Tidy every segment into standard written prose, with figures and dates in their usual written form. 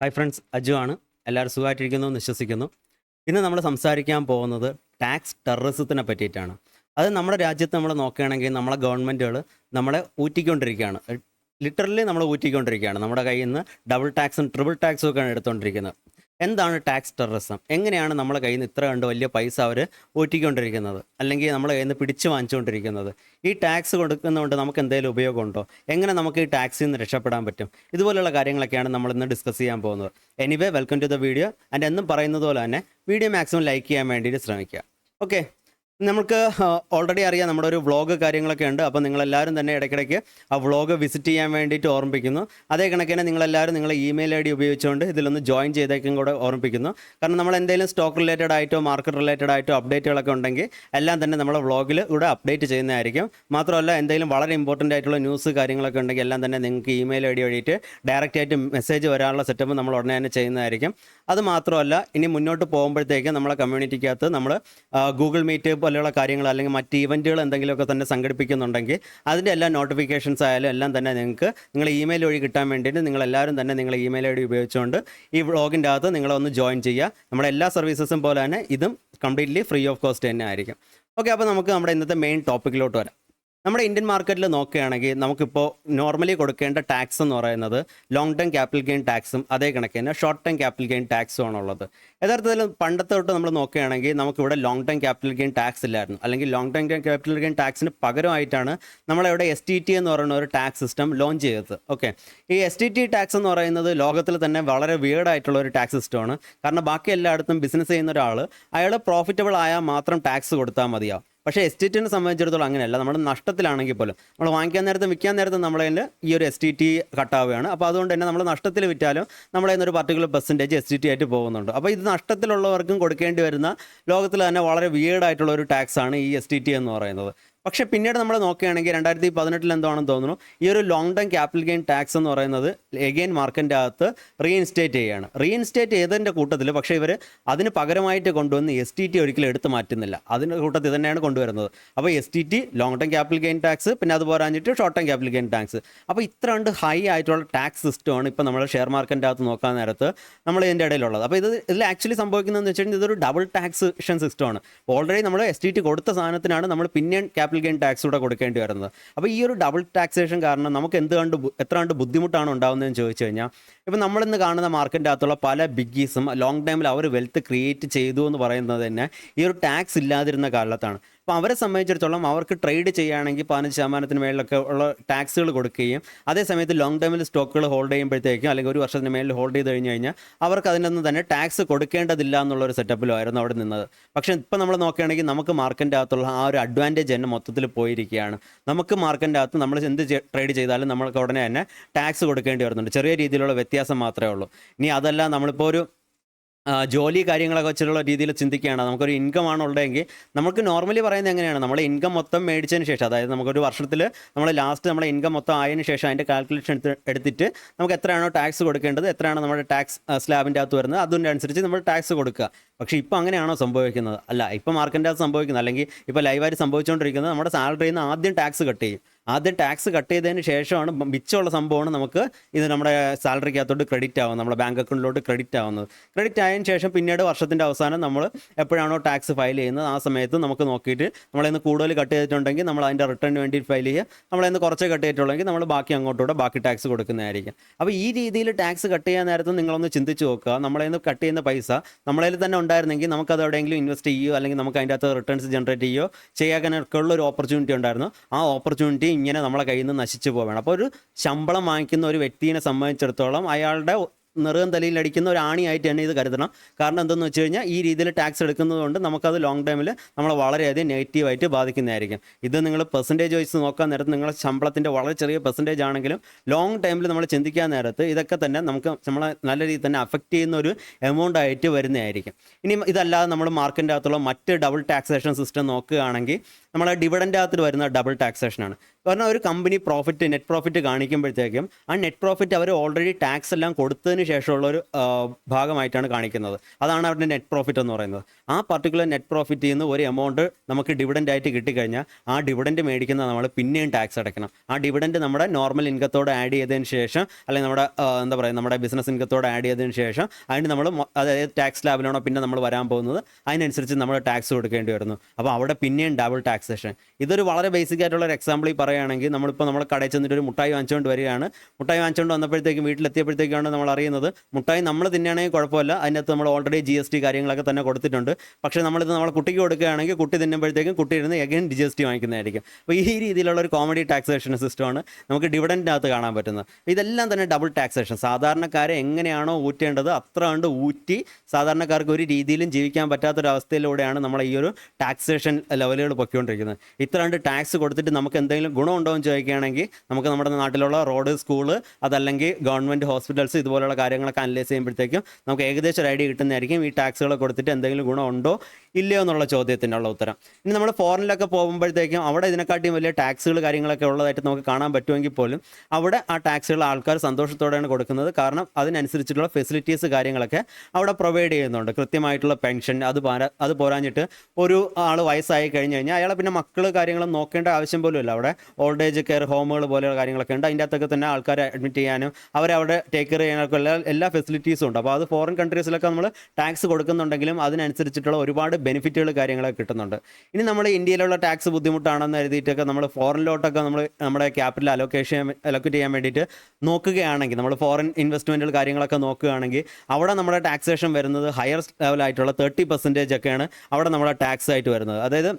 Hi friends, Aju ആണ്. എല്ലാവരും സുഖമായിട്ടിരിക്കുന്നു എന്ന് വിശ്വസിക്കുന്നു. ഇന്ന് നമ്മൾ സംസാരിക്കാൻ പോകുന്നത് ടാക്സ് ടെററിസത്തിനെ പറ്റിയിട്ടാണ്. അത് നമ്മുടെ രാജ്യത്ത് നമ്മൾ നോക്കുകയാണെങ്കിൽ നമ്മളെ ഗവൺമെൻറ്റുകൾ നമ്മളെ ഊറ്റിക്കൊണ്ടിരിക്കുകയാണ്. ലിറ്ററലി നമ്മൾ ഊറ്റിക്കൊണ്ടിരിക്കുകയാണ്. നമ്മുടെ കയ്യിൽ നിന്ന് ഡബിൾ ടാക്സും ട്രിപ്പിൾ ടാക്സും ഒക്കെയാണ് എടുത്തുകൊണ്ടിരിക്കുന്നത്. എന്താണ് ടാക്സ് ടെററിസം? എങ്ങനെയാണ് നമ്മളെ കയ്യിൽ നിന്ന് ഇത്ര കണ്ട് വലിയ പൈസ അവർ ഊറ്റിക്കൊണ്ടിരിക്കുന്നത്, അല്ലെങ്കിൽ നമ്മളെ കയ്യിൽ നിന്ന് പിടിച്ചു വാങ്ങിച്ചുകൊണ്ടിരിക്കുന്നത്? ഈ ടാക്സ് കൊടുക്കുന്നതുകൊണ്ട് നമുക്ക് എന്തെങ്കിലും ഉപയോഗമുണ്ടോ? എങ്ങനെ നമുക്ക് ഈ ടാക്സിൽ നിന്ന് രക്ഷപ്പെടാൻ പറ്റും? ഇതുപോലുള്ള കാര്യങ്ങളൊക്കെയാണ് നമ്മൾ ഇന്ന് ഡിസ്കസ് ചെയ്യാൻ പോകുന്നത്. Anyway, welcome to the video. And എന്നും പറയുന്നത് പോലെ തന്നെ വീഡിയോ മാക്സിമം ലൈക്ക് ചെയ്യാൻ വേണ്ടിയിട്ട് ശ്രമിക്കുക. ഓക്കെ, നമുക്ക് ഓൾറെഡി അറിയാം നമ്മുടെ ഒരു വ്ളോഗ് കാര്യങ്ങളൊക്കെ ഉണ്ട്. അപ്പോൾ നിങ്ങളെല്ലാവരും തന്നെ ഇടയ്ക്കിടയ്ക്ക് ആ വ്ളോഗ് വിസിറ്റ് ചെയ്യാൻ വേണ്ടിയിട്ട് ഓർമ്മിപ്പിക്കുന്നു. അതേ കണക്കിന് നിങ്ങളെല്ലാവരും നിങ്ങളെ ഇമെയിൽ ഐ ഡി ഉപയോഗിച്ചുകൊണ്ട് ഇതിലൊന്ന് ജോയിൻ ചെയ്തേക്കും കൂടെ ഓർമ്മിപ്പിക്കുന്നു. കാരണം നമ്മൾ എന്തെങ്കിലും സ്റ്റോക്ക് റിലേറ്റഡ് ആയിട്ടോ മാർക്കറ്റ് റിലേറ്റഡ് ആയിട്ടോ അപ്ഡേറ്റുകളൊക്കെ ഉണ്ടെങ്കിൽ എല്ലാം തന്നെ നമ്മളെ വ്ളോഗിൽ ഇവിടെ അപ്ഡേറ്റ് ചെയ്യുന്നതായിരിക്കും. മാത്രമല്ല, എന്തെങ്കിലും വളരെ ഇമ്പോർട്ടൻ്റ് ആയിട്ടുള്ള ന്യൂസ് കാര്യങ്ങളൊക്കെ ഉണ്ടെങ്കിൽ എല്ലാം തന്നെ നിങ്ങൾക്ക് ഇമെയിൽ ഐ ഡി വഴിയിട്ട് ഡയറക്റ്റ് ആയിട്ട് മെസ്സേജ് വരാനുള്ള സെറ്റപ്പ് നമ്മൾ ഉടനെ തന്നെ ചെയ്യുന്നതായിരിക്കും. അത് മാത്രമല്ല, ഇനി മുന്നോട്ട് പോകുമ്പോഴത്തേക്ക് നമ്മളെ കമ്മ്യൂണിറ്റിക്കകത്ത് നമ്മൾ ഗൂഗിൾ മീറ്റ് പോലെയുള്ള കാര്യങ്ങൾ അല്ലെങ്കിൽ മറ്റ് ഇവൻറ്റുകൾ എന്തെങ്കിലുമൊക്കെ തന്നെ സംഘടിപ്പിക്കുന്നുണ്ടെങ്കിൽ അതിൻ്റെ എല്ലാ നോട്ടിഫിക്കേഷൻസ് ആയാലും എല്ലാം തന്നെ നിങ്ങൾക്ക് നിങ്ങളുടെ ഇമെയിൽ വഴി കിട്ടാൻ വേണ്ടിയിട്ട് നിങ്ങളെല്ലാവരും തന്നെ നിങ്ങളുടെ ഇമെയിൽ ഐ ഡി ഉപയോഗിച്ചുകൊണ്ട് ഈ വ്ളോഗിൻ്റെ അകത്ത് നിങ്ങളൊന്ന് ജോയിൻ ചെയ്യുക. നമ്മുടെ എല്ലാ സർവീസസും പോലെ തന്നെ ഇതും കംപ്ലീറ്റ്ലി ഫ്രീ ഓഫ് കോസ്റ്റ് തന്നെ ആയിരിക്കും. ഓക്കെ, അപ്പോൾ നമുക്ക് നമ്മുടെ ഇന്നത്തെ മെയിൻ ടോപ്പിക്കിലോട്ട് വരാം. നമ്മുടെ ഇന്ത്യൻ മാർക്കറ്റിൽ നോക്കുകയാണെങ്കിൽ നമുക്കിപ്പോൾ നോർമലി കൊടുക്കേണ്ട ടാക്സ് എന്ന് പറയുന്നത് ലോങ് ടേം ക്യാപിറ്റൽ ഗെയിൻ ടാക്സും അതേ കണക്ക് തന്നെ ഷോർട്ട് ടേം ക്യാപിറ്റൽ ഗെയിൻ ടാക്സും ആണുള്ളത്. യഥാർത്ഥത്തിൽ പണ്ടത്തെ തൊട്ട് നമ്മൾ നോക്കുകയാണെങ്കിൽ നമുക്കിവിടെ long term capital gain tax ഇല്ലായിരുന്നു. അല്ലെങ്കിൽ ലോങ് ടേം ക്യാപിറ്റൽ ഗെയിൻ ടാക്സിന് പകരമായിട്ടാണ് നമ്മളിവിടെ STT എന്ന് പറയുന്ന ഒരു ടാക്സ് സിസ്റ്റം ലോഞ്ച് ചെയ്തത്. ഓക്കെ, ഈ STT ടാക്സ് എന്ന് പറയുന്നത് ലോകത്തിൽ തന്നെ വളരെ വിയേർഡായിട്ടുള്ള ഒരു ടാക്സ് സിസ്റ്റമാണ്. കാരണം ബാക്കി എല്ലായിടത്തും ബിസിനസ് ചെയ്യുന്ന ഒരാൾ അയാൾ പ്രോഫിറ്റബിൾ ആയാൽ മാത്രം ടാക്സ് കൊടുത്താൽ മതിയാവും. പക്ഷേ STTനെ സംബന്ധിച്ചിടത്തോളം അങ്ങനെയല്ല. നമ്മുടെ നഷ്ടത്തിലാണെങ്കിൽ പോലും നമ്മൾ വാങ്ങിക്കാൻ നേരത്തും വിൽക്കാൻ നേരത്തും നമ്മളതിൽ ഈ ഒരു STT കട്ടാവുകയാണ്. അപ്പോൾ അതുകൊണ്ട് തന്നെ നമ്മൾ നഷ്ടത്തിൽ വിറ്റാലും നമ്മളതിൽ നിന്നൊരു പർട്ടിക്കുലർ പെർസെൻറ്റേജ് STT ആയിട്ട് പോകുന്നുണ്ട്. അപ്പോൾ ഇത് നഷ്ടത്തിലുള്ളവർക്കും കൊടുക്കേണ്ടി വരുന്ന ലോകത്തിൽ തന്നെ വളരെ വിയേർഡായിട്ടുള്ള ഒരു ടാക്സാണ് ഈ STT എന്ന് പറയുന്നത്. പക്ഷേ പിന്നീട് നമ്മൾ നോക്കുകയാണെങ്കിൽ 2018 എന്താണെന്ന് തോന്നുന്നു ഈ ഒരു long term capital gain tax എന്ന് പറയുന്നത് എഗെയിൻ മാർക്കറ്റിൻ്റെ അകത്ത് റീഇൻസ്റ്റേറ്റ് ചെയ്യുകയാണ്. റീഇൻസ്റ്റേറ്റ് ചെയ്തതിൻ്റെ കൂട്ടത്തിൽ പക്ഷേ ഇവർ അതിന് പകരമായിട്ട് കൊണ്ടുവന്ന് STT ഒരിക്കലും എടുത്ത് മാറ്റുന്നില്ല. അതിൻ്റെ കൂട്ടത്തിൽ തന്നെയാണ് കൊണ്ടുവരുന്നത്. അപ്പോൾ STT long term capital gain tax, പിന്നെ അത് പോരാഞ്ഞിട്ട് short term capital gain tax. അപ്പോൾ ഇത്ര കണ്ട് ഹൈ ആയിട്ടുള്ള ടാക്സ് സിസ്റ്റമാണ് ഇപ്പോൾ നമ്മൾ ഷെയർ മാർക്കറ്റിൻ്റെ അകത്ത് നോക്കാൻ നേരത്ത് നമ്മൾ ഇതിൻ്റെ ഇടയിലുള്ളത്. അപ്പോൾ ഇതിൽ ആക്ച്വലി സംഭവിക്കുന്നതെന്ന് വെച്ച് കഴിഞ്ഞാൽ ഇതൊരു ഡബിൾ ടാക്സേഷൻ സിസ്റ്റമാണ്. ഓൾറെഡി നമ്മൾ STT കൊടുത്ത സാധനത്തിനാണ് നമ്മൾ പിന്നെ ക്യാപിറ്റൽ ഗെയിൻ ടാക്സ് കൂടെ കൊടുക്കേണ്ടി വരുന്നത്. അപ്പോൾ ഈ ഒരു ഡബിൾ ടാക്സേഷൻ കാരണം നമുക്ക് എത്ര കണ്ട് ബുദ്ധിമുട്ടാണ് ഉണ്ടാകുന്നതെന്ന് ചോദിച്ചു കഴിഞ്ഞാൽ, ഇപ്പം നമ്മളിന്ന് കാണുന്ന മാർക്കറ്റിൻ്റെ അകത്തുള്ള പല ബിഗ്ഗീസും ലോങ് ടൈമിൽ അവർ വെൽത്ത് ക്രിയേറ്റ് ചെയ്തു എന്ന് പറയുന്നത് തന്നെ ഈ ഒരു ടാക്സ് ഇല്ലാതിരുന്ന കാലത്താണ്. അപ്പോൾ അവരെ സംബന്ധിച്ചിടത്തോളം അവർക്ക് ട്രേഡ് ചെയ്യുകയാണെങ്കിൽ 15% മേളിലൊക്കെ ഉള്ള ടാക്സുകൾ കൊടുക്കുകയും അതേസമയത്ത് ലോങ് ടൈമിൽ സ്റ്റോക്കുകൾ ഹോൾഡ് ചെയ്യുമ്പോഴത്തേക്കും അല്ലെങ്കിൽ ഒരു വർഷത്തിന് മേളിൽ ഹോൾഡ് ചെയ്ത് കഴിഞ്ഞ് കഴിഞ്ഞാൽ അവർക്ക് അതിനൊന്നും തന്നെ ടാക്സ് കൊടുക്കേണ്ടതില്ല എന്നുള്ളൊരു സെറ്റപ്പിലായിരുന്നു അവിടെ നിന്നത്. പക്ഷേ ഇപ്പോൾ നമ്മൾ നോക്കുകയാണെങ്കിൽ നമുക്ക് മാർക്കറ്റിൻ്റെ അകത്തുള്ള ആ ഒരു അഡ്വാൻറ്റേജ് തന്നെ മൊത്തത്തിൽ പോയിരിക്കുകയാണ്. നമുക്ക് മാർക്കറ്റിൻ്റെ അകത്ത് നമ്മൾ എന്ത് ട്രേഡ് ചെയ്താലും നമ്മൾക്ക് ഉടനെ തന്നെ ടാക്സ് കൊടുക്കേണ്ടി വരുന്നുണ്ട്. ചെറിയ രീതിയിലുള്ള വ്യത്യാസം മാത്രമേ ഉള്ളൂ. ഇനി അതല്ല, നമ്മളിപ്പോൾ ഒരു ജോലി കാര്യങ്ങളൊക്കെ വെച്ചിട്ടുള്ള രീതിയിൽ ചിന്തിക്കുകയാണ്. നമുക്കൊരു ഇൻകം ആണുള്ളതെങ്കിൽ നമുക്ക് നോർമലി പറയുന്നത് എങ്ങനെയാണ്, നമ്മൾ ഇൻകം മൊത്തം മേടിച്ചതിന് ശേഷം, അതായത് നമുക്കൊരു വർഷത്തിൽ നമ്മൾ ലാസ്റ്റ് നമ്മുടെ ഇൻകം മൊത്തം ആയതിനു ശേഷം അതിൻ്റെ കാൽക്കുലേഷൻ എടുത്തിട്ട് നമുക്ക് എത്രയാണോ ടാക്സ് കൊടുക്കേണ്ടത്, എത്രയാണോ നമ്മുടെ ടാക്സ് സ്ലാബിൻ്റെ അകത്ത് വരുന്നത്, അതിൻ്റെ അനുസരിച്ച് നമ്മൾ ടാക്സ് കൊടുക്കുക. പക്ഷേ ഇപ്പോൾ അങ്ങനെയാണോ സംഭവിക്കുന്നത്? അല്ല, ഇപ്പോൾ മാർക്കറ്റിൻ്റെ അകത്ത് സംഭവിക്കുന്നത്, അല്ലെങ്കിൽ ഇപ്പോൾ ലൈവായിട്ട് സംഭവിച്ചുകൊണ്ടിരിക്കുന്നത്, നമ്മുടെ സാലറിയിൽ നിന്ന് ആദ്യം ടാക്സ് കട്ട് ചെയ്യും. ആദ്യം ടാക്സ് കട്ട് ചെയ്തതിന് ശേഷമാണ് മിച്ചമുള്ള സംഭവമാണ് നമുക്ക് ഇത് നമ്മുടെ സാലറിക്കകത്തോട്ട് ക്രെഡിറ്റ് ആവുന്നത്, നമ്മുടെ ബാങ്ക് അക്കൗണ്ടിലോട്ട് ക്രെഡിറ്റ് ആവുന്നത്. ക്രെഡിറ്റ് ആയതിനു ശേഷം പിന്നീട് വർഷത്തിൻ്റെ അവസാനം നമ്മൾ എപ്പോഴാണോ ടാക്സ് ഫയൽ ചെയ്യുന്നത് ആ സമയത്ത് നമുക്ക് നോക്കിയിട്ട് നമ്മളതിന് കൂടുതൽ കട്ട് ചെയ്തിട്ടുണ്ടെങ്കിൽ നമ്മൾ അതിൻ്റെ റിട്ടേണിന് വേണ്ടി ഫയൽ ചെയ്യുക. നമ്മളതിന് കുറച്ച് കട്ട് ചെയ്തിട്ടുള്ളെങ്കിൽ നമ്മൾ ബാക്കി അങ്ങോട്ടൂടെ ബാക്കി ടാക്സ് കൊടുക്കുന്നതായിരിക്കും. അപ്പോൾ ഈ രീതിയിൽ ടാക്സ് കട്ട് ചെയ്യാൻ നേരത്ത് നിങ്ങളൊന്ന് ചിന്തിച്ച് നോക്കുക. നമ്മളതിന് കട്ട് ചെയ്യുന്ന പൈസ നമ്മളതിൽ തന്നെ ഉണ്ടായിരുന്നെങ്കിൽ നമുക്കത് എവിടെയെങ്കിലും ഇൻവെസ്റ്റ് ചെയ്യുകയോ അല്ലെങ്കിൽ നമുക്ക് അതിൻ്റെ അകത്ത് റിട്ടേൺസ് ജനറേറ്റ് ചെയ്യുകയോ ചെയ്യാനൊക്കെ ഉള്ള ഒരു ഓപ്പർച്യൂണിറ്റി ഉണ്ടായിരുന്നു. ആ ഓപ്പർച്യൂണിറ്റി ഇങ്ങനെ നമ്മളെ കയ്യിൽ നിന്ന് നശിച്ചു പോവുകയാണ്. അപ്പോൾ ഒരു ശമ്പളം വാങ്ങിക്കുന്ന ഒരു വ്യക്തിയെ സംബന്ധിച്ചിടത്തോളം അയാളുടെ നെറുകം തലയിൽ അടിക്കുന്ന ഒരു ആണിയായിട്ട് തന്നെ ഇത് കരുതണം. കാരണം എന്തെന്ന് വെച്ച് കഴിഞ്ഞാൽ ഈ രീതിയിൽ ടാക്സ് എടുക്കുന്നത് കൊണ്ട് നമുക്കത് ലോങ് ടൈമിൽ നമ്മളെ വളരെയധികം നെഗറ്റീവായിട്ട് ബാധിക്കുന്നതായിരിക്കും. ഇത് നിങ്ങൾ പെർസെൻറ്റേജ് വൈസ് നോക്കാൻ നേരത്ത് നിങ്ങളുടെ ശമ്പളത്തിൻ്റെ വളരെ ചെറിയ പെർസെൻറ്റേജ് ആണെങ്കിലും ലോങ് ടൈമിൽ നമ്മൾ ചിന്തിക്കാൻ നേരത്ത് ഇതൊക്കെ തന്നെ നമുക്ക് നമ്മളെ നല്ല രീതിയിൽ തന്നെ അഫക്റ്റ് ചെയ്യുന്ന ഒരു എമൗണ്ട് ആയിട്ട് വരുന്നതായിരിക്കും. ഇനി ഇതല്ലാതെ നമ്മൾ മാർക്കറ്റിൻ്റെ അകത്തുള്ള മറ്റ് ഡബിൾ ടാക്സേഷൻ സിസ്റ്റം നോക്കുകയാണെങ്കിൽ നമ്മളെ ഡിവിഡൻറ്റിനകത്ത് വരുന്ന ഡബിൾ ടാക്സേഷനാണ്. കാരണം ഒരു കമ്പനി നെറ്റ് പ്രോഫിറ്റ് കാണിക്കുമ്പോഴത്തേക്കും ആ നെറ്റ് പ്രോഫിറ്റ് അവർ ഓൾറെഡി ടാക്സ് എല്ലാം കൊടുത്തതിന് ശേഷമുള്ള ഒരു ഭാഗമായിട്ടാണ് കാണിക്കുന്നത്. അതാണ് അവരുടെ നെറ്റ് പ്രോഫിറ്റ് എന്ന് പറയുന്നത്. ആ പർട്ടിക്കുലർ നെറ്റ് പ്രോഫിറ്റിൽ നിന്ന് ഒരു എമൗണ്ട് നമുക്ക് ഡിവിഡൻ്റ് ആയിട്ട് കിട്ടിക്കഴിഞ്ഞാൽ ആ ഡിവിഡൻറ്റ് മേടിക്കുന്ന നമ്മൾ പിന്നെയും ടാക്സ് അടയ്ക്കണം. ആ ഡിവിഡൻറ്റ് നമ്മുടെ നോർമൽ ഇൻകത്തോട് ആഡ് ചെയ്തതിന് ശേഷം, അല്ലെങ്കിൽ നമ്മുടെ എന്താ പറയുക, നമ്മുടെ ബിസിനസ് ഇൻകത്തോട് ആഡ് ചെയ്തതിന് ശേഷം അതിന് നമ്മൾ അതായത് ടാക്സ് ലാബിലാണോ പിന്നെ നമ്മൾ വരാൻ പോകുന്നത് അതിനനുസരിച്ച് നമ്മൾ ടാക്സ് കൊടുക്കേണ്ടി വരുന്നു. അപ്പോൾ അവിടെ പിന്നെയും ഡബിൾ ടാക്സേഷൻ. ഇതൊരു വളരെ ബേസിക് ആയിട്ടുള്ള ഒരു എക്സാമ്പിൾ പറയുകയാണെങ്കിൽ, നമ്മളിപ്പോൾ നമ്മൾ കടയിൽ ചെന്നിട്ട് ഒരു മുട്ടായി വാങ്ങിച്ചുകൊണ്ട് വരികയാണ്. മുട്ടായി വാങ്ങിച്ചുകൊണ്ട് വന്നപ്പോഴത്തേക്കും വീട്ടിലെത്തിയപ്പോഴത്തേക്കാണ് നമ്മൾ അറിയുന്നത് മുട്ടായി നമ്മൾ തിന്നുകയാണെങ്കിൽ കുഴപ്പമില്ല, അതിനകത്ത് നമ്മൾ ഓൾറെഡി GST കാര്യങ്ങളൊക്കെ തന്നെ കൊടുത്തിട്ടുണ്ട്. പക്ഷേ നമ്മളിത് നമ്മളെ കുട്ടിക്ക് കൊടുക്കുകയാണെങ്കിൽ കുട്ടി തിന്നുമ്പോഴത്തേക്കും കുട്ടി ഇരുന്ന് എഗൈൻ GST വാങ്ങിക്കുന്നതായിരിക്കും. അപ്പോൾ ഈ രീതിയിലുള്ള ഒരു കോമഡി ടാക്സേഷൻ സിസ്റ്റമാണ് നമുക്ക് ഡിവിഡൻറ്റിനകത്ത് കാണാൻ പറ്റുന്നത്. ഇതെല്ലാം തന്നെ ഡബിൾ ടാക്സേഷൻ. സാധാരണക്കാരെ എങ്ങനെയാണോ ഊറ്റേണ്ടത് അത്ര കണ്ട് ഊറ്റി സാധാരണക്കാർക്ക് ഒരു രീതിയിലും ജീവിക്കാൻ പറ്റാത്തൊരവസ്ഥയിലൂടെയാണ് നമ്മൾ ഈ ഒരു ടാക്സേഷൻ ലെവലുകൾ പൊയ്ക്കൊണ്ടിരിക്കുന്നത്. ഇത്ര കണ്ട് ടാക്സ് കൊടുത്തിട്ട് നമുക്ക് എന്തെങ്കിലും ഗുണമുണ്ടോ എന്ന് ചോദിക്കുകയാണെങ്കിൽ, നമുക്ക് നമ്മുടെ നാട്ടിലുള്ള റോഡ്, സ്കൂള്, അതല്ലെങ്കിൽ ഗവൺമെൻറ് ഹോസ്പിറ്റൽസ്, ഇതുപോലുള്ള കാര്യങ്ങളൊക്കെ അനലൈസ് ചെയ്യുമ്പോഴത്തേക്കും നമുക്ക് ഏകദേശം ഒരു ഐഡിയ കിട്ടുന്നതായിരിക്കും ഈ ടാക്സുകൾ കൊടുത്തിട്ട് എന്തെങ്കിലും ഗുണമുണ്ടോ ഇല്ലയോ എന്നുള്ള ചോദ്യത്തിനുള്ള ഉത്തരം. ഇനി നമ്മൾ ഫോറിനിലൊക്കെ പോകുമ്പോഴത്തേക്കും അവിടെ ഇതിനെക്കാട്ടിയും വലിയ ടാക്സുകൾ കാര്യങ്ങളൊക്കെ ഉള്ളതായിട്ട് നമുക്ക് കാണാൻ പറ്റുമെങ്കിൽ പോലും അവിടെ ആ ടാക്സുകൾ ആൾക്കാർ സന്തോഷത്തോടെയാണ് കൊടുക്കുന്നത്. കാരണം അതിനനുസരിച്ചിട്ടുള്ള ഫെസിലിറ്റീസ് കാര്യങ്ങളൊക്കെ അവിടെ പ്രൊവൈഡ് ചെയ്യുന്നുണ്ട്. കൃത്യമായിട്ടുള്ള പെൻഷൻ, അത് പോരാഞ്ഞിട്ട് ഒരു ആൾ വയസ്സായി കഴിഞ്ഞ് കഴിഞ്ഞാൽ അയാളെ പിന്നെ മക്കൾ കാര്യങ്ങളും നോക്കേണ്ട ആവശ്യം പോലും ഇല്ല. അവിടെ ഓൾഡ് ഏജ് കെയർ ഹോമുകൾ പോലെയുള്ള കാര്യങ്ങളൊക്കെ ഉണ്ട്. അതിൻ്റെ അകത്തൊക്കെ തന്നെ ആൾക്കാരെ അഡ്മിറ്റ് ചെയ്യാനും അവരവിടെ ടേക്ക് കെയർ ചെയ്യാനൊക്കെ എല്ലാ ഫെസിലിറ്റീസും ഉണ്ട്. അപ്പോൾ അത് ഫോറിൻ കൺട്രീസിലൊക്കെ നമ്മൾ ടാക്സ് കൊടുക്കുന്നുണ്ടെങ്കിലും അതിനനുസരിച്ചിട്ടുള്ള ഒരുപാട് ബെനിഫിറ്റുകൾ കാര്യങ്ങളൊക്കെ കിട്ടുന്നുണ്ട്. ഇനി നമ്മൾ ഇന്ത്യയിലുള്ള ടാക്സ് ബുദ്ധിമുട്ടാണെന്ന് എഴുതിയിട്ടൊക്കെ നമ്മൾ ഫോറിനിലോട്ടൊക്കെ നമ്മുടെ ക്യാപിറ്റൽ അലോക്കേറ്റ് ചെയ്യാൻ വേണ്ടിയിട്ട് നോക്കുകയാണെങ്കിൽ, നമ്മൾ ഫോറിൻ ഇൻവെസ്റ്റ്മെൻറ്റുകൾ കാര്യങ്ങളൊക്കെ നോക്കുകയാണെങ്കിൽ അവിടെ നമ്മുടെ ടാക്സേഷൻ വരുന്നത് ഹയർ ലെവലായിട്ടുള്ള 30% ഒക്കെയാണ് അവിടെ നമ്മുടെ ടാക്സ് ആയിട്ട് വരുന്നത്. അതായത്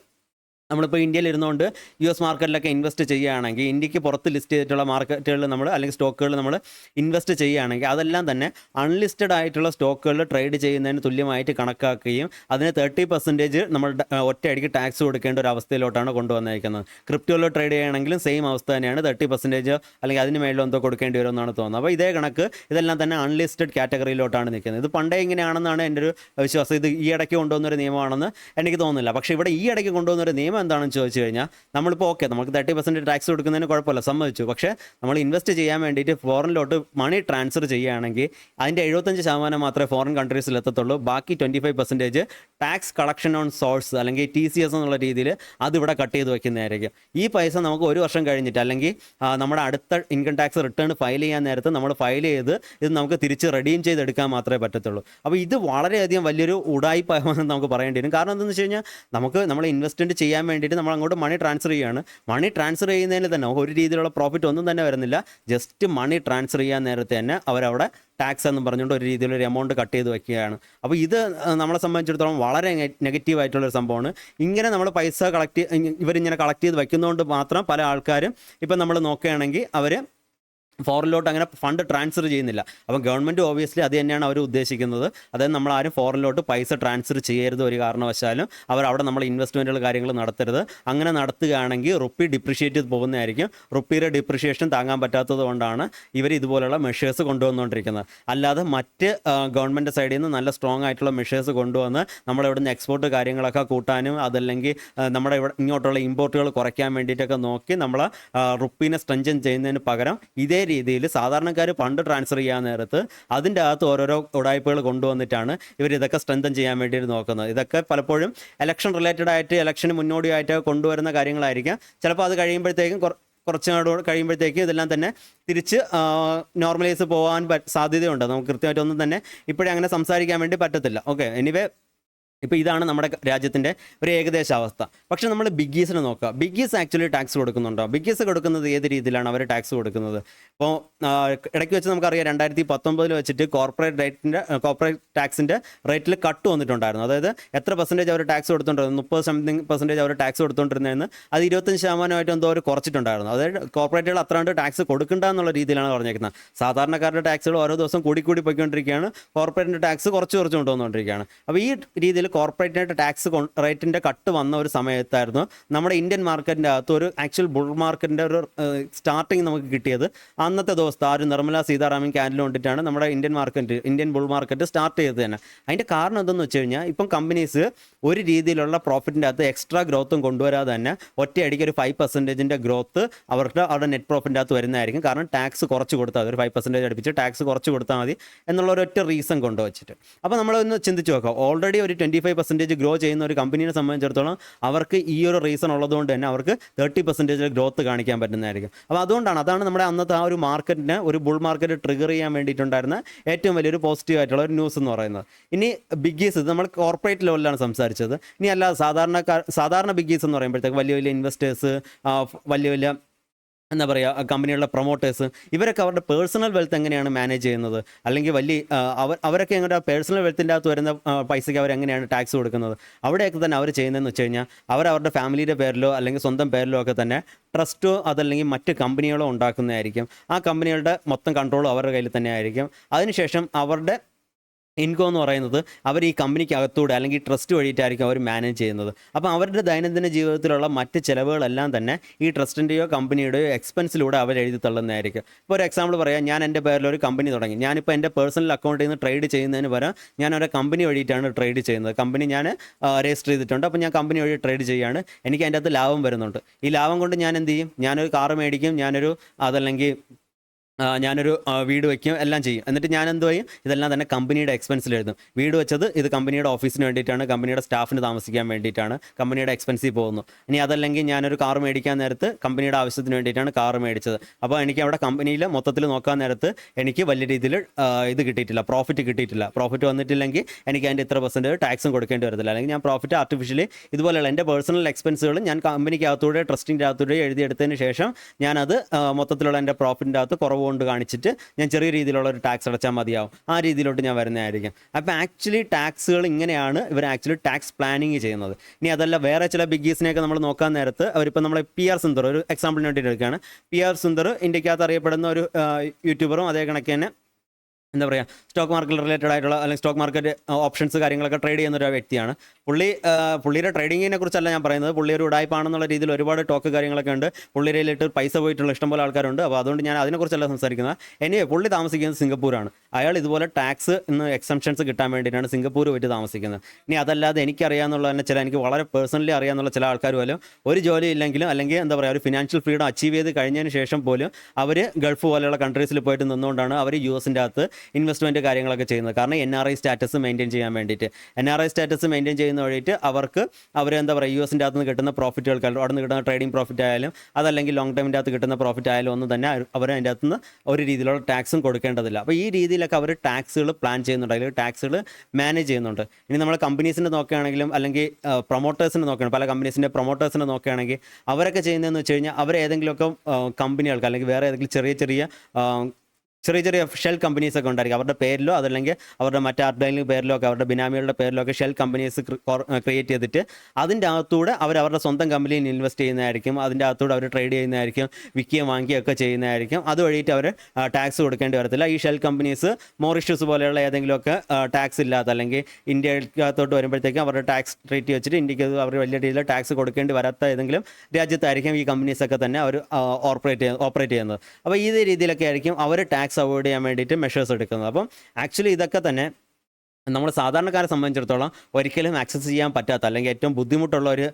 നമ്മളിപ്പോൾ ഇന്ത്യയിൽ ഇരുന്നുകൊണ്ട് US മാർക്കറ്റിലൊക്കെ ഇൻവെസ്റ്റ് ചെയ്യുകയാണെങ്കിൽ, ഇന്ത്യക്ക് പുറത്ത് ലിസ്റ്റ് ചെയ്തിട്ടുള്ള മാർക്കറ്റുകളിൽ നമ്മൾ അല്ലെങ്കിൽ സ്റ്റോക്കുകളിൽ നമ്മൾ ഇൻവെസ്റ്റ് ചെയ്യുകയാണെങ്കിൽ അതെല്ലാം തന്നെ അൺലിസ്റ്റഡ് ആയിട്ടുള്ള സ്റ്റോക്കുകളിൽ ട്രേഡ് ചെയ്യുന്നതിന് തുല്യമായിട്ട് കണക്കാക്കുകയും അതിന് 30% നമ്മൾ ഒറ്റയടിക്ക് ടാക്സ് കൊടുക്കേണ്ട ഒരു അവസ്ഥയിലോട്ടാണ് കൊണ്ടുവന്നിരിക്കുന്നത്. ക്രിപ്റ്റോയിൽ ട്രേഡ് ചെയ്യുകയാണെങ്കിലും സെയിം അവസ്ഥ തന്നെയാണ്. 30% അല്ലെങ്കിൽ അതിന് മേളിൽ എന്തോ കൊടുക്കേണ്ടി വരുമെന്നാണ് തോന്നുന്നത്. അപ്പോൾ ഇതേ കണക്ക് ഇതെല്ലാം തന്നെ അൺലിസ്റ്റഡ് കാറ്റഗറിയിലോട്ടാണ് നിൽക്കുന്നത്. ഇത് പണ്ടേ ഇങ്ങനെയാണെന്നാണ് എൻ്റെ ഒരു വിശ്വാസം. ഇത് ഈ ഇടയ്ക്ക് കൊണ്ടുവന്നൊരു നിയമമാണെന്ന് എനിക്ക് തോന്നുന്നില്ല. പക്ഷേ ഇവിടെ ഈ ഇടയ്ക്ക് കൊണ്ടുവന്നൊരു നിയമം എന്താണെന്ന് ചോദിച്ചു കഴിഞ്ഞാൽ, നമ്മളിപ്പോൾ നമുക്ക് 30% ടാക്സ് കൊടുക്കുന്നതിന് കുഴപ്പമില്ല, സമ്മതിച്ചു. പക്ഷേ നമ്മൾ ഇൻവെസ്റ്റ് ചെയ്യാൻ വേണ്ടിയിട്ട് ഫോറിനിലോട്ട് മണി ട്രാൻസ്ഫർ ചെയ്യുകയാണെങ്കിൽ അതിൻ്റെ 75% മാത്രമേ ഫോറിൻ കൺട്രീസിൽ എത്തത്തുള്ളൂ. ബാക്കി 25% ടാക്സ് കളക്ഷൻ ഓൺ സോഴ്സ് അല്ലെങ്കിൽ TCS എന്നുള്ള രീതിയിൽ അതിവിടെ കട്ട് ചെയ്ത് വയ്ക്കുന്നതായിരിക്കും. ഈ പൈസ നമുക്ക് ഒരു വർഷം കഴിഞ്ഞിട്ട് അല്ലെങ്കിൽ നമ്മുടെ അടുത്ത ഇൻകം ടാക്സ് റിട്ടേൺ ഫയൽ ചെയ്യാൻ നേരത്ത് നമ്മൾ ഫയൽ ചെയ്ത് ഇത് നമുക്ക് തിരിച്ച് റെഡീം ചെയ്തെടുക്കാൻ മാത്രമേ പറ്റത്തുള്ളൂ. അപ്പോൾ ഇത് വളരെയധികം വലിയൊരു ഉടായിപ്പാണെന്ന് നമുക്ക് പറയേണ്ടി വരും. കാരണം എന്താണെന്ന് വെച്ച് കഴിഞ്ഞാൽ, നമ്മൾ ഇൻവെസ്റ്റ്മെൻറ്റ് ചെയ്യാൻ വേണ്ടിയിട്ട് നമ്മൾ അങ്ങോട്ട് മണി ട്രാൻസ്ഫർ ചെയ്യുകയാണ്. മണി ട്രാൻസ്ഫർ ചെയ്യുന്നതിന് തന്നെ നമുക്ക് ഒരു രീതിയിലുള്ള പ്രോഫിറ്റ് ഒന്നും തന്നെ വരുന്നില്ല. ജസ്റ്റ് മണി ട്രാൻസ്ഫർ ചെയ്യാൻ നേരത്തെ തന്നെ അവരവിടെ ടാക്സ് എന്ന് പറഞ്ഞുകൊണ്ട് ഒരു രീതിയിലൊരു എമൗണ്ട് കട്ട് ചെയ്ത് വയ്ക്കുകയാണ്. അപ്പോൾ ഇത് നമ്മളെ സംബന്ധിച്ചിടത്തോളം വളരെ നെഗറ്റീവായിട്ടുള്ളൊരു സംഭവമാണ്. ഇങ്ങനെ നമ്മൾ പൈസ ഇവരിങ്ങനെ കളക്ട് ചെയ്ത് വയ്ക്കുന്നതുകൊണ്ട് മാത്രം പല ആൾക്കാരും ഇപ്പം നമ്മൾ നോക്കുകയാണെങ്കിൽ അവർ ഫോറിനിലോട്ട് അങ്ങനെ ഫണ്ട് ട്രാൻസ്ഫർ ചെയ്യുന്നില്ല. അപ്പം ഗവൺമെൻറ് ഓബിയസ്ലി അത് തന്നെയാണ് അവർ ഉദ്ദേശിക്കുന്നത്. അതായത് നമ്മളാരും ഫോറിനിലോട്ട് പൈസ ട്രാൻസ്ഫർ ചെയ്യരുത് ഒരു കാരണവശാലും. അവിടെ നമ്മൾ ഇൻവെസ്റ്റ്മെൻറ്റുകൾ കാര്യങ്ങൾ നടത്തരുത്. അങ്ങനെ നടത്തുകയാണെങ്കിൽ റുപ്പി ഡിപ്രിഷിയേറ്റ് ചെയ്ത് പോകുന്നതായിരിക്കും. റുപ്പിയുടെ ഡിപ്രിഷിയേഷൻ താങ്ങാൻ പറ്റാത്തത് കൊണ്ടാണ് ഇവർ ഇതുപോലുള്ള മെഷേഴ്സ് കൊണ്ടുവന്നുകൊണ്ടിരിക്കുന്നത്. അല്ലാതെ മറ്റ് ഗവൺമെൻറ് സൈഡിൽ നിന്ന് നല്ല സ്ട്രോങ് ആയിട്ടുള്ള മെഷേഴ്സ് കൊണ്ടുവന്ന് നമ്മളിവിടുന്ന് എക്സ്പോർട്ട് കാര്യങ്ങളൊക്കെ കൂട്ടാനും അതല്ലെങ്കിൽ നമ്മുടെ ഇങ്ങോട്ടുള്ള ഇമ്പോർട്ടുകൾ കുറയ്ക്കാൻ വേണ്ടിയിട്ടൊക്കെ നോക്കി നമ്മൾ റുപ്പീനെ സ്ട്രെങ്തൻ ചെയ്യുന്നതിന് പകരം ഇതേ രീതിയിൽ സാധാരണക്കാർ ഫണ്ട് ട്രാൻസ്ഫർ ചെയ്യാൻ നേരത്ത് അതിൻ്റെ അകത്ത് ഓരോരോ ഉടായ്പകൾ കൊണ്ടുവന്നിട്ടാണ് ഇവർ ഇതൊക്കെ സ്ട്രെങ്തൻ ചെയ്യാൻ വേണ്ടിയിട്ട് നോക്കുന്നത്. ഇതൊക്കെ പലപ്പോഴും ഇലക്ഷൻ റിലേറ്റഡ് ആയിട്ട് ഇലക്ഷന് മുന്നോടിയായിട്ട് കൊണ്ടുവരുന്ന കാര്യങ്ങളായിരിക്കാം. ചിലപ്പോൾ അത് കഴിയുമ്പോഴത്തേക്കും കുറച്ച് നാൾ കഴിയുമ്പോഴത്തേക്ക് ഇതെല്ലാം തന്നെ തിരിച്ച് നോർമലൈസ് പോകാൻ സാധ്യതയുണ്ട്. നമുക്ക് കൃത്യമായിട്ടൊന്നും തന്നെ ഇപ്പോഴേ അങ്ങനെ സംസാരിക്കാൻ വേണ്ടി പറ്റത്തില്ല. ഓക്കെ, എനിവേ ഇപ്പോൾ ഇതാണ് നമ്മുടെ രാജ്യത്തിൻ്റെ ഒരു ഏകദേശ അവസ്ഥ. പക്ഷേ നമ്മൾ ബിഗ്ഗീസിനെ നോക്കുക. ബിഗ്ഗീസ് ആക്ച്വലി ടാക്സ് കൊടുക്കുന്നുണ്ടോ? ബിഗ്ഗീസ് കൊടുക്കുന്നത് ഏത് രീതിയിലാണ് അവർ ടാക്സ് കൊടുക്കുന്നത്? ഇപ്പോൾ ഇടയ്ക്ക് വെച്ച് നമുക്കറിയാം 2019 വെച്ചിട്ട് കോർപ്പറേറ്റ് ടാക്സിൻ്റെ റേറ്റിൽ കട്ട് വന്നിട്ടുണ്ടായിരുന്നു. അതായത് എത്ര പെർസെൻറ്റേജ് അവർ ടാക്സ് കൊടുത്തുകൊണ്ടിരുന്നത്, 30% അവർ ടാക്സ് കൊടുത്തുകൊണ്ടിരുന്നതെന്ന് അത് 25% എന്തോ അവർ കുറച്ചിട്ടുണ്ടായിരുന്നു. അതായത് കോർപ്പറേറ്റുകൾ അത്ര കണ്ട് ടാക്സ് കൊടുക്കണ്ട എന്നുള്ള രീതിയിലാണ് പറഞ്ഞേക്കുന്നത്. സാധാരണക്കാരുടെ ടാക്സുകൾ ഓരോ ദിവസം കൂടി പോയിക്കൊണ്ടിരിക്കുകയാണ്. കോർപ്പറേറ്റിൻ്റെ ടാക്സ് കുറച്ച് കൊണ്ടുവന്നുകൊണ്ടിരിക്കുകയാണ്. അപ്പോൾ ഈ രീതിയിൽ കോർപ്പറേറ്റ് ടാക്സ് റേറ്റിൻ്റെ കട്ട് വന്ന ഒരു സമയത്തായിരുന്നു നമ്മുടെ ഇന്ത്യൻ മാർക്കറ്റിൻ്റെ അകത്ത് ഒരു ആക്ച്വൽ ബുൾ മാർക്കറ്റിൻ്റെ ഒരു സ്റ്റാർട്ടിങ് നമുക്ക് കിട്ടിയത്. അന്നത്തെ ദിവസത്തെ ആ ഒരു നിർമ്മല സീതാരാമൻ ക്യാൻഡിൽ കൊണ്ടിട്ടാണ് നമ്മുടെ ഇന്ത്യൻ ബുൾ മാർക്കറ്റ് സ്റ്റാർട്ട് ചെയ്തത് തന്നെ. അതിൻ്റെ കാരണം എന്തെന്ന് വെച്ച് കഴിഞ്ഞാൽ ഇപ്പം കമ്പനീസ് ഒരു രീതിയിലുള്ള പ്രോഫിറ്റിൻ്റെ അകത്ത് എക്സ്ട്രാ ഗ്രോത്തും കൊണ്ടുവരാതെ തന്നെ ഒറ്റയടിക്ക് ഒരു 5% ഗ്രോത്ത് അവരുടെ നെറ്റ് പ്രോഫിറ്റിൻ്റെ അകത്ത് വരുന്നതായിരിക്കും. കാരണം ടാക്സ് കുറച്ച് കൊടുത്താൽ ഒരു 5% അടുപ്പിച്ച് ടാക്സ് കുറച്ച് കൊടുത്താൽ മതി എന്നുള്ള ഒരൊറ്റ റീസൺ കൊണ്ടുവച്ചിട്ട്. അപ്പോൾ നമ്മളൊന്ന് ചിന്തിച്ച് നോക്കാം, ഓൾറെഡി ഒരു 25% ഗ്രോ ചെയ്യുന്ന ഒരു കമ്പനീനെ സംബന്ധിച്ചിടത്തോളം അവർക്ക് ഈ ഒരു റീസൺ ഉള്ളതുകൊണ്ട് തന്നെ അവർക്ക് 30% ഗ്രോത്ത് കാണിക്കാൻ പറ്റുന്നതായിരിക്കും. അപ്പോൾ അതാണ് നമ്മുടെ അന്നത്തെ ആ ഒരു മാർക്കറ്റിനെ, ഒരു ബുൾ മാർക്കറ്റ് ട്രിഗർ ചെയ്യാൻ വേണ്ടിയിട്ടുണ്ടായിരുന്ന ഏറ്റവും വലിയൊരു പോസിറ്റീവ് ആയിട്ടുള്ള ഒരു ന്യൂസ് എന്ന് പറയുന്നത്. ഇനി ബിഗ്ഗീസ്, ഇത് നമ്മൾ കോർപ്പറേറ്റ് ലെവലിലാണ് സംസാരിച്ചത്. ഇനി അല്ല സാധാരണ ബിഗ്ഗീസ് എന്ന് പറയുമ്പോഴത്തേക്ക് വലിയ വലിയ ഇൻവെസ്റ്റേഴ്സ്, വലിയ എന്താ പറയുക, കമ്പനികളുടെ പ്രൊമോട്ടേഴ്സ്, ഇവരൊക്കെ അവരുടെ പേഴ്സണൽ വെൽത്ത് എങ്ങനെയാണ് മാനേജ് ചെയ്യുന്നത്, അല്ലെങ്കിൽ അവരൊക്കെ എങ്ങനെ പേഴ്സണൽ വെൽത്തിൻ്റെ അകത്ത് വരുന്ന പൈസയ്ക്ക് അവരെങ്ങനെയാണ് ടാക്സ് കൊടുക്കുന്നത്? അവിടെയൊക്കെ തന്നെ അവർ ചെയ്യുന്നതെന്ന് വെച്ച് കഴിഞ്ഞാൽ അവരുടെ ഫാമിലിയുടെ പേരിലോ അല്ലെങ്കിൽ സ്വന്തം പേരിലോ ഒക്കെ തന്നെ ട്രസ്റ്റോ അതല്ലെങ്കിൽ മറ്റ് കമ്പനികളോ ഉണ്ടാക്കുന്നതായിരിക്കും. ആ കമ്പനികളുടെ മൊത്തം കൺട്രോളും അവരുടെ കയ്യിൽ തന്നെ ആയിരിക്കും. അതിനുശേഷം അവരുടെ ഇൻകം എന്ന് പറയുന്നത് അവർ ഈ കമ്പനിക്ക് അകത്തൂടെ അല്ലെങ്കിൽ ട്രസ്റ്റ് വഴിയിട്ടായിരിക്കും അവർ മാനേജ് ചെയ്യുന്നത്. അപ്പോൾ അവരുടെ ദൈനംദിന ജീവിതത്തിലുള്ള മറ്റ് ചിലവുകളെല്ലാം തന്നെ ഈ ട്രസ്റ്റിൻ്റെയോ കമ്പനിയുടെയോ എക്സ്പെൻസിലൂടെ അവർ എഴുതി തള്ളുന്നതായിരിക്കും. ഇപ്പോൾ ഒരു എക്സാമ്പിൾ പറയാം, ഞാൻ എൻ്റെ പേരിലൊരു കമ്പനി തുടങ്ങി. ഞാനിപ്പോൾ എൻ്റെ പേഴ്സണൽ അക്കൗണ്ടിൽ നിന്ന് ട്രേഡ് ചെയ്യുന്നതിന് പകരം ഞാൻ ഒരു കമ്പനി വഴിയിട്ടാണ് ട്രേഡ് ചെയ്യുന്നത്. കമ്പനി ഞാൻ രജിസ്റ്റർ ചെയ്തിട്ടുണ്ട്. അപ്പോൾ ഞാൻ കമ്പനി വഴി ട്രേഡ് ചെയ്യുകയാണ്. എനിക്ക് അതിൻ്റെ അകത്ത് ലാഭം വരുന്നുണ്ട്. ഈ ലാഭം കൊണ്ട് ഞാൻ എന്ത് ചെയ്യും? ഞാനൊരു കാറ് മേടിക്കും, അതല്ലെങ്കിൽ ഞാനൊരു വീട് വയ്ക്കും, എല്ലാം ചെയ്യും. എന്നിട്ട് ഞാൻ എന്ത് ചെയ്യും? ഇതെല്ലാം തന്നെ കമ്പനിയുടെ എക്സ്പെൻസിൽ എഴുതും. വീട് വെച്ചത് ഇത് കമ്പനിയുടെ ഓഫീസിന് വേണ്ടിയിട്ടാണ്, കമ്പനിയുടെ സ്റ്റാഫിന് താമസിക്കാൻ വേണ്ടിയിട്ടാണ്, കമ്പനിയുടെ എക്സ്പെൻസിൽ പോകുന്നു. ഇനി അതല്ലെങ്കിൽ ഞാനൊരു കാർ മേടിക്കാൻ നേരത്ത് കമ്പനിയുടെ ആവശ്യത്തിന് വേണ്ടിയിട്ടാണ് കാർ മേടിച്ചത്. അപ്പോൾ എനിക്ക് അവിടെ കമ്പനിയിൽ മൊത്തത്തിൽ നോക്കാൻ നേരത്ത് എനിക്ക് വലിയ രീതിയിൽ ഇത് കിട്ടിയിട്ടില്ല, പ്രോഫിറ്റ് കിട്ടിയിട്ടില്ല. പ്രോഫിറ്റ് വന്നിട്ടില്ലെങ്കിൽ എനിക്ക് അതിൻ്റെ ഇത്ര % ടാക്സും കൊടുക്കേണ്ടി വരത്തില്ല. അല്ലെങ്കിൽ ഞാൻ പ്രോഫിറ്റ് ആർട്ടിഫിഷ്യലി ഇതുപോലെയുള്ള എൻ്റെ പേഴ്സണൽ എക്സ്പെൻസുകൾ ഞാൻ കമ്പനിക്കകത്തൂടെ ട്രസ്റ്റിൻ്റെ അകത്തൂടെ എഴുതിയെടുത്തതിന് ശേഷം ഞാനത് മൊത്തത്തിലുള്ള എൻ്റെ പ്രോഫിറ്റിൻ്റെ അകത്ത് കുറവ് കൊണ്ട് കാണിച്ചിട്ട് ഞാൻ ചെറിയ രീതിയിലുള്ള ഒരു ടാക്സ് അടച്ചാൽ മതിയാവും. ആ രീതിയിലോട്ട് ഞാൻ വരുന്നതായിരിക്കും. അപ്പോൾ ആക്ച്വലി ടാക്സുകൾ ഇങ്ങനെയാണ് ഇവർ ആക്ച്വലി ടാക്സ് പ്ലാനിങ് ചെയ്യുന്നത്. ഇനി അതല്ല, വേറെ ചില ബിഗ്ഗീസിനെയൊക്കെ നമ്മൾ നോക്കാൻ നേരത്ത് അവരിപ്പോൾ നമ്മളെ PR സുന്ദർ ഒരു എക്സാമ്പിളിന് വേണ്ടിയിട്ട് എടുക്കുകയാണ്. PR സുന്ദർ ഇന്ത്യക്കകത്ത് അറിയപ്പെടുന്ന ഒരു യൂട്യൂബറും അതേ കണക്ക് തന്നെ എന്താ പറയുക, സ്റ്റോക്ക് മാർക്കറ്റ് റിലേറ്റഡ് ആയിട്ടുള്ള അല്ലെങ്കിൽ സ്റ്റോക്ക് മാർക്കറ്റ് ഓപ്ഷൻസ് കാര്യങ്ങളൊക്കെ ട്രേഡ് ചെയ്യുന്ന ഒരു വ്യക്തിയാണ്. പുള്ളിയുടെ ട്രേഡിങ്ങിനെ കുറിച്ചല്ല ഞാൻ പറയുന്നത്. പുള്ളി ഒരു ഉടായ്പാണെന്നുള്ള രീതിയിൽ ഒരുപാട് ടോക്ക് കാര്യങ്ങളൊക്കെ ഉണ്ട്. പുള്ളിയിലിട്ട് പൈസ പോയിട്ടുള്ള ഇഷ്ടംപോലെ ആൾക്കാരുണ്ട്. അപ്പോൾ അതുകൊണ്ട് ഞാൻ അതിനെക്കുറിച്ചല്ല സംസാരിക്കുന്നത്. പുള്ളി താമസിക്കുന്നത് സിംഗപ്പൂരാണ്. അയാൾ ഇതുപോലെ ടാക്സ് എക്സംഷൻസ് കിട്ടാൻ വേണ്ടിയിട്ടാണ് സിംഗപ്പൂർ പോയിട്ട് താമസിക്കുന്നത്. ഇനി അതല്ലാതെ എനിക്കറിയാമെന്നുള്ള തന്നെ എനിക്ക് വളരെ പേഴ്സണലി അറിയാമെന്നുള്ള ചില ആൾക്കാർ പോലും ഒരു ജോലി ഇല്ലെങ്കിലും അല്ലെങ്കിൽ എന്താ പറയുക, ഒരു ഫിനാൻഷ്യൽ ഫ്രീഡം അച്ചീവ് ചെയ്ത് കഴിഞ്ഞതിന് ശേഷം പോലും അവർ ഗൾഫ് പോലെയുള്ള കൺട്രീസിൽ പോയിട്ട് നിന്നുകൊണ്ടാണ് അവർ US-ൻ്റെ അകത്ത് ഇൻവെസ്റ്റ്മെൻറ്റ് കാര്യങ്ങളൊക്കെ ചെയ്യുന്നത്. കാരണം NRI സ്റ്റാറ്റസ് മെയിൻറ്റെയിൻ ചെയ്യാൻ വേണ്ടിയിട്ട്. NRI സ്റ്റാറ്റസ് മെയിൻറ്റെയിൻ ചെയ്യുന്ന വഴിയിട്ട് അവർ എന്താ പറയുക, US-ൻ്റെ അകത്ത് നിന്ന് കിട്ടുന്ന പ്രോഫിറ്റുകൾക്ക്, അവിടെ നിന്ന് കിട്ടുന്ന ട്രേഡിംഗ് പ്രോഫിറ്റ് ആയാലും അതല്ലെങ്കിൽ ലോങ് ടൈമിൻ്റെ അകത്ത് കിട്ടുന്ന പ്രോഫിറ്റ് ആയാലും ഒന്നും തന്നെ അവർ അതിൻ്റെ അകത്ത് നിന്ന് ഒരു രീതിയിലുള്ള ടാക്സും കൊടുക്കേണ്ടതില്ല. അപ്പോൾ ഈ രീതിയിലൊക്കെ അവർ ടാക്സുകൾ പ്ലാൻ ചെയ്യുന്നുണ്ട്, അല്ലെങ്കിൽ ടാക്സുകൾ മാനേജ് ചെയ്യുന്നുണ്ട്. ഇനി നമ്മൾ കമ്പനീസിൻ്റെ നോക്കുകയാണെങ്കിലും അല്ലെങ്കിൽ പ്രൊമോട്ടേഴ്സിനെ നോക്കുകയാണ്, പല കമ്പനീസിൻ്റെ പ്രൊമോട്ടേഴ്സിനെ നോക്കുകയാണെങ്കിൽ അവരൊക്കെ ചെയ്യുന്നതെന്ന് വെച്ച് കഴിഞ്ഞാൽ അവർ ഏതെങ്കിലുമൊക്കെ കമ്പനികൾക്ക് അല്ലെങ്കിൽ വേറെ ഏതെങ്കിലും ചെറിയ ഷെൽ കമ്പനീസൊക്കെ ഉണ്ടായിരിക്കും. അവരുടെ പേരിലോ അതല്ലെങ്കിൽ അവരുടെ മറ്റാരുടെയെങ്കിലും പേരിലോ ഒക്കെ, അവരുടെ ബിനാമികളുടെ പേരിലോ ഒക്കെ ഷെൽ കമ്പനീസ് ക്രിയേറ്റ് ചെയ്തിട്ട് അതിൻ്റെ അകത്തൂടെ അവരുടെ സ്വന്തം കമ്പനിയിൽ ഇൻവെസ്റ്റ് ചെയ്യുന്നതായിരിക്കും. അതിൻ്റെ അകത്തൂടെ അവർ ട്രേഡ് ചെയ്യുന്നതായിരിക്കും, വിൽക്കുകയും വാങ്ങിക്കുകയൊക്കെ ചെയ്യുന്നതായിരിക്കും. അതുവഴിയിട്ട് അവർ ടാക്സ് കൊടുക്കേണ്ടി വരത്തില്ല. ഈ ഷെൽ കമ്പനീസ് മോറിഷ്യസ് പോലെയുള്ള ഏതെങ്കിലുമൊക്കെ ടാക്സ് ഇല്ലാത്ത അല്ലെങ്കിൽ ഇന്ത്യക്കകത്തോട്ട് വരുമ്പോഴത്തേക്കും അവരുടെ ടാക്സ് റേറ്റ് വെച്ചിട്ട് ഇന്ത്യക്ക് അവർ വലിയ രീതിയിൽ ടാക്സ് കൊടുക്കേണ്ടി വരാത്ത ഏതെങ്കിലും രാജ്യത്തായിരിക്കും ഈ കമ്പനീസൊക്കെ തന്നെ അവർ ഓപ്പറേറ്റ് ചെയ്യുന്നത്. അപ്പോൾ ഈ രീതിയിലൊക്കെ ആയിരിക്കും അവർ ടാക്സ് അവോയ്ഡ് ചെയ്യാൻ വേണ്ടിയിട്ട് മെഷേഴ്സ് എടുക്കുന്നത്. അപ്പം ആക്ച്വലി ഇതൊക്കെ തന്നെ നമ്മൾ സാധാരണക്കാരെ സംബന്ധിച്ചിടത്തോളം ഒരിക്കലും ആക്സസ് ചെയ്യാൻ പറ്റാത്ത അല്ലെങ്കിൽ ഏറ്റവും ബുദ്ധിമുട്ടുള്ള ഒരു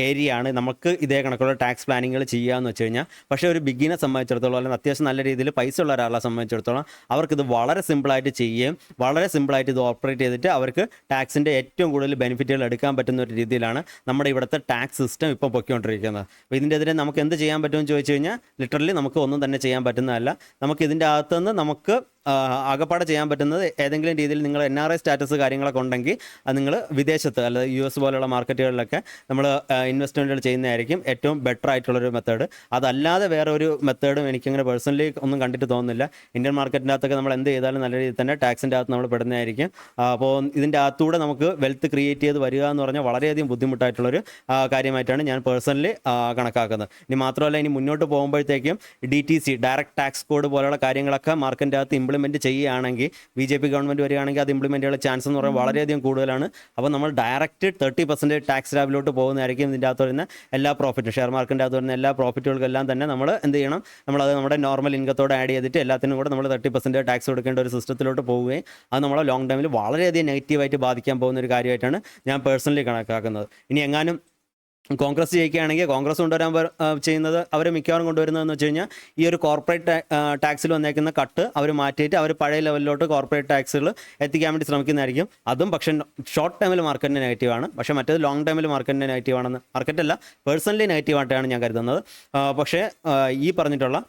ഏരിയയാണ് നമുക്ക് ഇതേ കണക്കുള്ള ടാക്സ് പ്ലാനിങ്ങുകൾ ചെയ്യാമെന്ന് വെച്ച് കഴിഞ്ഞാൽ. പക്ഷേ ഒരു ബിഗിനെ സംബന്ധിച്ചിടത്തോളം അല്ലെങ്കിൽ അത്യാവശ്യം നല്ല രീതിയിൽ പൈസ ഉള്ള ഒരാളെ സംബന്ധിച്ചിടത്തോളം അവർക്കിത് വളരെ സിമ്പിളായിട്ട് ചെയ്യുകയും വളരെ സിമ്പിളായിട്ട് ഇത് ഓപ്പറേറ്റ് ചെയ്തിട്ട് അവർക്ക് ടാക്സിൻ്റെ ഏറ്റവും കൂടുതൽ ബെനിഫിറ്റുകൾ എടുക്കാൻ പറ്റുന്ന ഒരു രീതിയിലാണ് നമ്മുടെ ഇവിടുത്തെ ടാക്സ് സിസ്റ്റം ഇപ്പോൾ പൊയ്ക്കൊണ്ടിരിക്കുന്നത്. അപ്പോൾ ഇതിൻ്റെതിരെ നമുക്ക് എന്ത് ചെയ്യാൻ പറ്റുമെന്ന് ചോദിച്ചു കഴിഞ്ഞാൽ ലിറ്ററലി നമുക്ക് ഒന്നും തന്നെ ചെയ്യാൻ പറ്റുന്നതല്ല. നമുക്ക് ഇതിൻ്റെ അകത്തുനിന്ന് നമുക്ക് ആകപ്പാടെ ചെയ്യാൻ പറ്റുന്നത് ഏതെങ്കിലും രീതിയിൽ നിങ്ങൾ NRI സ്റ്റാറ്റസ് കാര്യങ്ങളൊക്കെ ഉണ്ടെങ്കിൽ അത് നിങ്ങൾ വിദേശത്ത് അല്ലെങ്കിൽ US പോലെയുള്ള മാർക്കറ്റുകളിലൊക്കെ നമ്മൾ ഇൻവെസ്റ്റ്മെൻറ്റുകൾ ചെയ്യുന്നതായിരിക്കും ഏറ്റവും ബെറ്റർ ആയിട്ടുള്ളൊരു മെത്തേഡ്. അതല്ലാതെ വേറെ ഒരു മെത്തേഡും എനിക്കങ്ങനെ പേഴ്സണലി ഒന്നും കണ്ടിട്ട് തോന്നുന്നില്ല. ഇന്ത്യൻ മാർക്കറ്റിൻ്റെ അകത്തൊക്കെ നമ്മൾ എന്ത് ചെയ്താലും നല്ല രീതിയിൽ തന്നെ ടാക്സിൻ്റെ അകത്ത് നമ്മൾ പെടുന്നതായിരിക്കും. അപ്പോൾ ഇതിൻ്റെ അകത്തൂടെ നമുക്ക് വെൽത്ത് ക്രിയേറ്റ് ചെയ്ത് വരിക എന്ന് പറഞ്ഞാൽ വളരെയധികം ബുദ്ധിമുട്ടായിട്ടുള്ളൊരു കാര്യമായിട്ടാണ് ഞാൻ പേഴ്സണലി കണക്കാക്കുന്നത്. ഇനി മാത്രമല്ല, ഇനി മുന്നോട്ട് പോകുമ്പോഴത്തേക്കും DTC ഡയറക്റ്റ് ടാക്സ് കോഡ് പോലെയുള്ള കാര്യങ്ങളൊക്കെ മാർക്കറ്റിൻ്റെ അകത്ത് ഇംപ്ലിമെൻറ്റ് ചെയ്യുകയാണെങ്കിൽ BJP ഗവൺമെൻറ് വരികയാണെങ്കിൽ അത് ഇംപ്ലിമെൻറ്റ് ചെയ്യാനുള്ള ചാൻസ് എന്ന് പറയുന്നത് വളരെയധികം കൂടുതലാണ്. അപ്പോൾ നമ്മൾ ഡയറക്റ്റ് 30% ടാക്സ് ലാബിലോട്ട് പോകുന്നതായിരിക്കും. ഇതിൻ്റെ അകത്ത് വരുന്ന എല്ലാ പ്രോഫിറ്റും, ഷെയർ മാർക്കറ്റിൻ്റെ അകത്ത് വരുന്ന എല്ലാ പ്രോഫിറ്റുകൾക്കെല്ലാം തന്നെ നമ്മൾ എന്ത് ചെയ്യണം, നമ്മളത് നമ്മുടെ നോർമൽ ഇൻകത്തോടെ ആഡ് ചെയ്തിട്ട് എല്ലാത്തിനും കൂടെ നമ്മൾ 30% ടാക്സ് കൊടുക്കേണ്ട ഒരു സിസ്റ്റത്തിലോട്ട് പോവുകയും അത് നമ്മളെ ലോങ് ടൈമിൽ വളരെയധികം നെഗറ്റീവായിട്ട് ബാധിക്കാൻ പോകുന്ന ഒരു കാര്യമായിട്ടാണ് ഞാൻ പേഴ്സണലി കണക്കാക്കുന്നത്. ഇനി എങ്ങാനും കോൺഗ്രസ് ജയിക്കുകയാണെങ്കിൽ കോൺഗ്രസ് കൊണ്ടുവരാൻ ചെയ്യുന്നത്, അവർ മിക്കവാറും കൊണ്ടുവരുന്നതെന്ന് വെച്ച് കഴിഞ്ഞാൽ ഈ ഒരു കോർപ്പറേറ്റ് ടാക്സിൽ വന്നേക്കുന്ന കട്ട് അവർ മാറ്റിയിട്ട് അവർ പഴയ ലെവലിലോട്ട് കോർപ്പറേറ്റ് ടാക്സുകൾ എത്തിക്കാൻ വേണ്ടി ശ്രമിക്കുന്നതായിരിക്കും. അതും പക്ഷേ ഷോർട്ട് ടൈമിൽ മാർക്കറ്റിന് നെഗറ്റീവാണ്. പക്ഷേ മറ്റേത് ലോങ് ടൈമിൽ മാർക്കറ്റിന് നെഗറ്റീവാണെന്ന്, മാർക്കറ്റല്ല പേഴ്സണലി നെഗറ്റീവായിട്ടാണ് ഞാൻ കരുതുന്നത്. പക്ഷേ ഈ പറഞ്ഞിട്ടുള്ള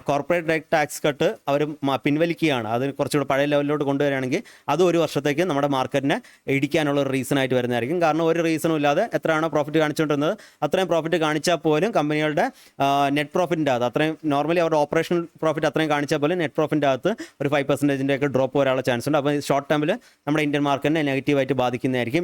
കോർപ്പറേറ്റ് ടാക്സ് കട്ട് അവർ പിൻവലിക്കുകയാണ്. അത് കുറച്ചുകൂടെ പഴയ ലെവലിലോട്ട് കൊണ്ടുവരികയാണെങ്കിൽ അത് ഒരു വർഷത്തേക്ക് നമ്മുടെ മാർക്കറ്റിനെ ഇടിക്കാനുള്ള ഒരു റീസണായിട്ട് വരുന്നതായിരിക്കും. കാരണം ഒരു റീസണും ഇല്ലാതെ എത്രയാണോ പ്രോഫിറ്റ് കാണിച്ചുകൊണ്ടിരുന്നത് അത്രയും പ്രോഫിറ്റ് കാണിച്ചാൽ പോലും കമ്പനികളുടെ നെറ്റ് പ്രോഫിറ്റിൻ്റെ അകത്ത് അത്രയും, നോർമലി അവരുടെ ഓപ്പറേഷണൽ പ്രോഫിറ്റ് അത്രയും കാണിച്ചാൽ പോലും നെറ്റ് പ്രോഫിറ്റിൻ്റെ അകത്ത് ഒരു 5% ഒക്കെ ഡ്രോപ്പ് വരാനുള്ള ചാൻസ് ഉണ്ട്. അപ്പോൾ ഷോർട്ട് ടൈമിൽ നമ്മുടെ ഇന്ത്യൻ മാർക്കറ്റിനെ നെഗറ്റീവായിട്ട് ബാധിക്കുന്നതായിരിക്കും.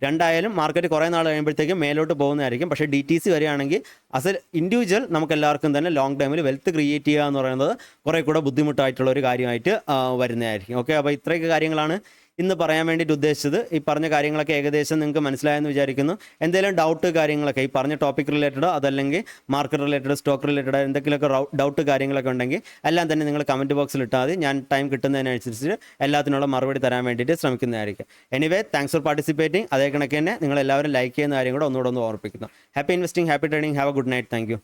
രണ്ടായാലും മാർക്കറ്റ് കുറേ നാൾ കഴിയുമ്പോഴത്തേക്കും മേലോട്ട് പോകുന്നതായിരിക്കും. പക്ഷേ DTC വരികയാണെങ്കിൽ ആസ് എ ഇൻഡിവിജ്വൽ നമുക്ക് എല്ലാവർക്കും തന്നെ ലോങ് ടൈമിൽ വെൽത്ത് ക്രിയേറ്റ് ചെയ്യുക എന്ന് പറയുന്നത് കുറേ കൂടെ ബുദ്ധിമുട്ടായിട്ടുള്ള ഒരു കാര്യമായിട്ട് വരുന്നതായിരിക്കും. ഓക്കെ, അപ്പോൾ ഇത്രയൊക്കെ കാര്യങ്ങളാണ് ഇന്ന് പറയാൻ വേണ്ടിയിട്ട് ഉദ്ദേശിച്ചത്. ഈ പറഞ്ഞ കാര്യങ്ങളൊക്കെ ഏകദേശം നിങ്ങൾക്ക് മനസ്സിലായെന്ന് വിചാരിക്കുന്നു. എന്തെങ്കിലും ഡൗട്ട് കാര്യങ്ങളൊക്കെ ഈ പറഞ്ഞ ടോപ്പിക് റിലേറ്റഡോ അതല്ലെങ്കിൽ മാർക്കറ്റ് റിലേറ്റഡ്, സ്റ്റോക്ക് റിലേറ്റഡ് എന്തെങ്കിലുമൊക്കെ ഡൗട്ട് കാര്യങ്ങളൊക്കെ ഉണ്ടെങ്കിൽ എല്ലാം തന്നെ നിങ്ങൾ കമൻറ്റ് ബോക്സിൽ ഇട്ടാൽ മതി. ഞാൻ ടൈം കിട്ടുന്നതിനനുസരിച്ച് എല്ലാത്തിനുള്ള മറുപടി തരാൻ വേണ്ടിയിട്ട് ശ്രമിക്കുന്നതായിരിക്കും. Anyway, thanks for participating. അതേ കണക്ക് തന്നെ നിങ്ങൾ എല്ലാവരും ലൈക്ക് ചെയ്യുന്ന കാര്യം കൂടെ ഒന്നുകൂടെ ഒന്ന് ഓർപ്പിക്കുന്നു. Happy investing, happy trading, have a good night. Thank U.